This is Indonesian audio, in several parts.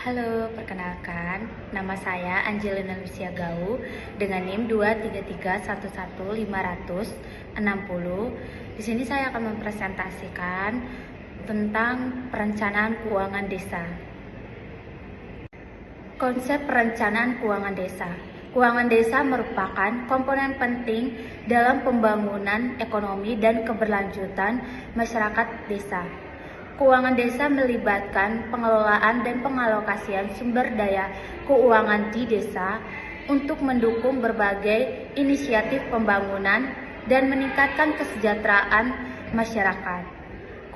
Halo, perkenalkan, nama saya Angelina Lucia Gau dengan NIM 233115060. Di sini saya akan mempresentasikan tentang perencanaan keuangan desa. Konsep perencanaan keuangan desa. Keuangan desa merupakan komponen penting dalam pembangunan ekonomi dan keberlanjutan masyarakat desa. Keuangan desa melibatkan pengelolaan dan pengalokasian sumber daya keuangan di desa untuk mendukung berbagai inisiatif pembangunan dan meningkatkan kesejahteraan masyarakat.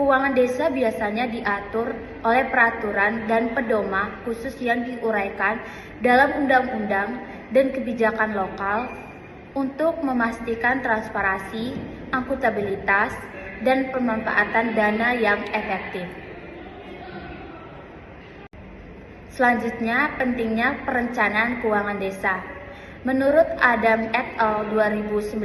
Keuangan desa biasanya diatur oleh peraturan dan pedoman khusus yang diuraikan dalam undang-undang dan kebijakan lokal untuk memastikan transparansi, akuntabilitas, dan pemanfaatan dana yang efektif. Selanjutnya, pentingnya perencanaan keuangan desa. Menurut Adam et al. 2019,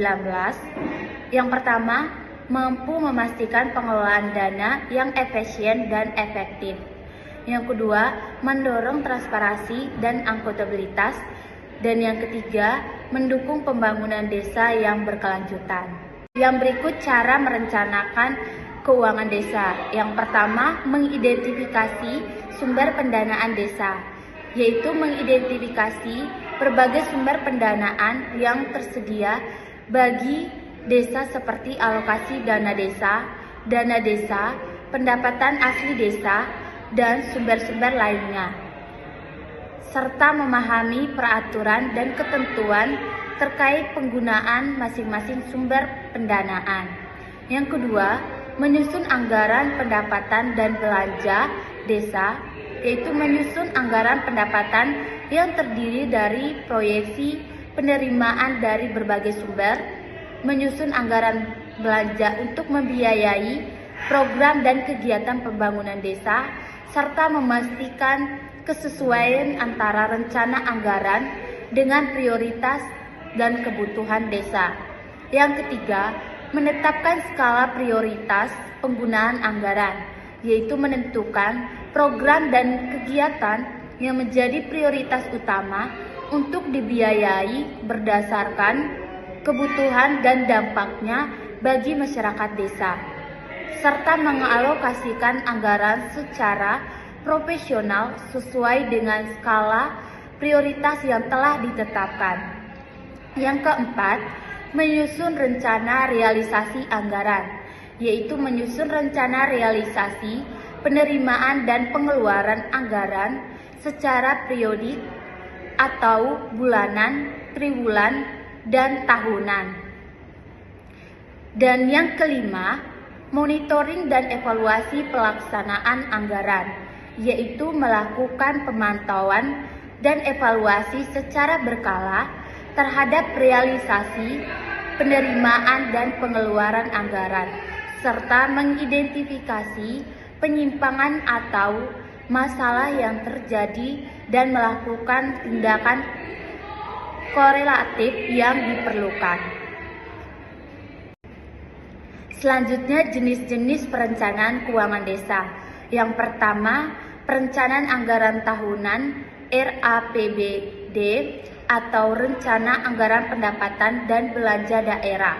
yang pertama, mampu memastikan pengelolaan dana yang efisien dan efektif. Yang kedua, mendorong transparansi dan akuntabilitas. Dan yang ketiga, mendukung pembangunan desa yang berkelanjutan. Yang berikut cara merencanakan keuangan desa. Yang pertama, mengidentifikasi sumber pendanaan desa, yaitu mengidentifikasi berbagai sumber pendanaan yang tersedia bagi desa seperti alokasi dana desa, pendapatan asli desa, dan sumber-sumber lainnya, serta memahami peraturan dan ketentuan terkait penggunaan masing-masing sumber pendanaan. Yang kedua, menyusun anggaran pendapatan dan belanja desa, yaitu menyusun anggaran pendapatan yang terdiri dari proyeksi penerimaan dari berbagai sumber, menyusun anggaran belanja untuk membiayai program dan kegiatan pembangunan desa, serta memastikan kesesuaian antara rencana anggaran dengan prioritas dan kebutuhan desa. Yang ketiga, menetapkan skala prioritas penggunaan anggaran, yaitu menentukan program dan kegiatan yang menjadi prioritas utama untuk dibiayai berdasarkan kebutuhan dan dampaknya bagi masyarakat desa, serta mengalokasikan anggaran secara profesional sesuai dengan skala prioritas yang telah ditetapkan. Yang keempat, menyusun rencana realisasi anggaran, yaitu menyusun rencana realisasi penerimaan dan pengeluaran anggaran secara periodik atau bulanan, triwulan, dan tahunan. Dan yang kelima, monitoring dan evaluasi pelaksanaan anggaran, yaitu melakukan pemantauan dan evaluasi secara berkala terhadap realisasi, penerimaan, dan pengeluaran anggaran, serta mengidentifikasi penyimpangan atau masalah yang terjadi dan melakukan tindakan korelatif yang diperlukan. Selanjutnya, jenis-jenis perencanaan keuangan desa. Yang pertama, perencanaan anggaran tahunan RAPBD atau Rencana Anggaran Pendapatan dan Belanja Daerah.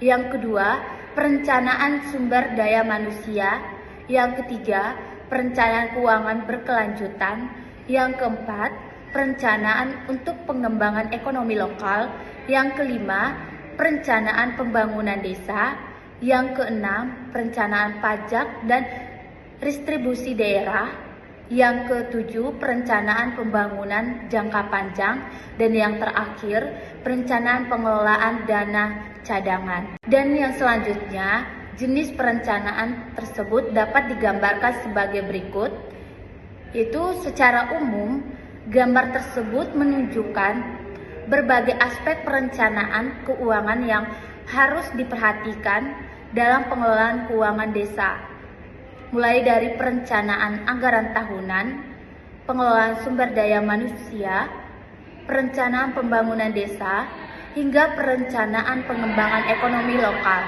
Yang kedua, perencanaan sumber daya manusia. Yang ketiga, perencanaan keuangan berkelanjutan. Yang keempat, perencanaan untuk pengembangan ekonomi lokal. Yang kelima, perencanaan pembangunan desa. Yang keenam, perencanaan pajak dan distribusi daerah. Yang ketujuh, perencanaan pembangunan jangka panjang. Dan yang terakhir, perencanaan pengelolaan dana cadangan. Dan yang selanjutnya, jenis perencanaan tersebut dapat digambarkan sebagai berikut, yaitu secara umum, gambar tersebut menunjukkan berbagai aspek perencanaan keuangan yang harus diperhatikan dalam pengelolaan keuangan desa, mulai dari perencanaan anggaran tahunan, pengelolaan sumber daya manusia, perencanaan pembangunan desa, hingga perencanaan pengembangan ekonomi lokal.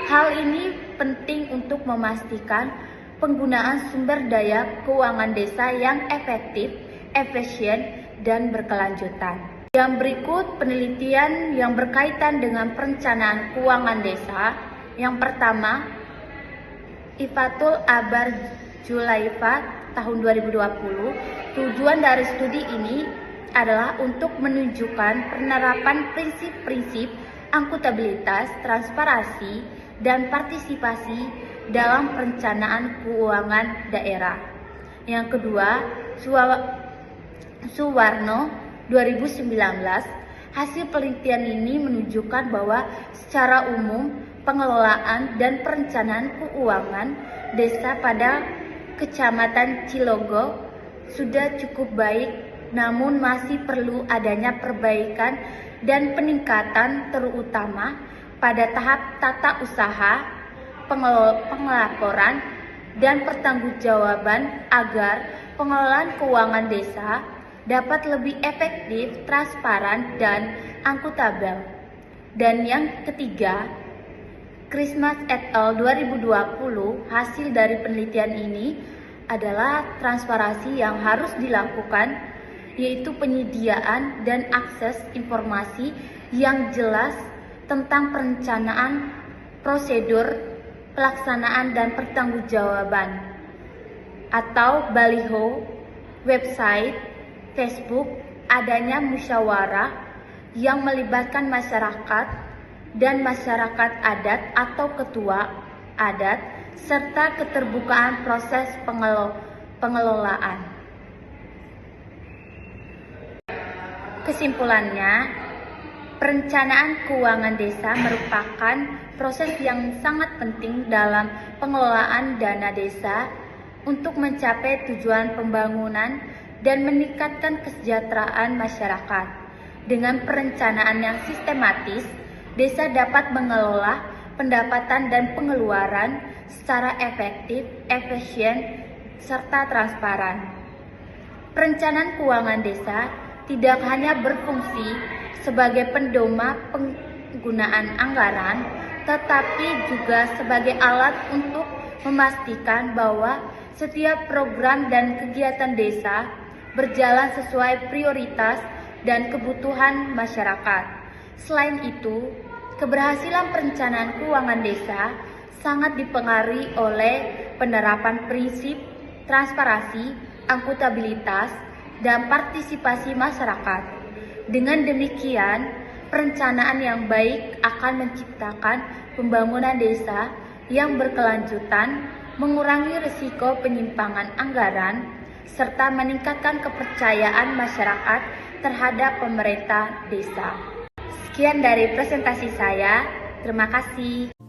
Hal ini penting untuk memastikan penggunaan sumber daya keuangan desa yang efektif efisien, dan berkelanjutan. Yang berikut penelitian yang berkaitan dengan perencanaan keuangan desa. Yang pertama, Ifatul Abar Julaifa tahun 2020. Tujuan dari studi ini adalah untuk menunjukkan penerapan prinsip-prinsip akuntabilitas, transparansi, dan partisipasi dalam perencanaan keuangan daerah. Yang kedua, Suwarno 2019. Hasil penelitian ini menunjukkan bahwa secara umum pengelolaan dan perencanaan keuangan desa pada Kecamatan Cilogo sudah cukup baik, namun masih perlu adanya perbaikan dan peningkatan, terutama pada tahap tata usaha, pengelaporan, dan pertanggungjawaban agar pengelolaan keuangan desa dapat lebih efektif, transparan, dan akuntabel. Dan yang ketiga, Christmas et al. 2020, hasil dari penelitian ini adalah transparansi yang harus dilakukan, yaitu penyediaan dan akses informasi yang jelas tentang perencanaan, prosedur, pelaksanaan, dan pertanggungjawaban, atau baliho, website, Facebook, adanya musyawarah yang melibatkan masyarakat dan masyarakat adat atau ketua adat, serta keterbukaan proses pengelolaan. Kesimpulannya, perencanaan keuangan desa merupakan proses yang sangat penting dalam pengelolaan dana desa untuk mencapai tujuan pembangunan dan meningkatkan kesejahteraan masyarakat. Dengan perencanaan yang sistematis, desa dapat mengelola pendapatan dan pengeluaran secara efektif, efisien, serta transparan. Perencanaan keuangan desa tidak hanya berfungsi sebagai pedoman penggunaan anggaran, tetapi juga sebagai alat untuk memastikan bahwa setiap program dan kegiatan desa berjalan sesuai prioritas dan kebutuhan masyarakat. Selain itu, keberhasilan perencanaan keuangan desa sangat dipengaruhi oleh penerapan prinsip transparansi, akuntabilitas, dan partisipasi masyarakat. Dengan demikian, perencanaan yang baik akan menciptakan pembangunan desa yang berkelanjutan, mengurangi risiko penyimpangan anggaran, serta meningkatkan kepercayaan masyarakat terhadap pemerintah desa. Sekian dari presentasi saya. Terima kasih.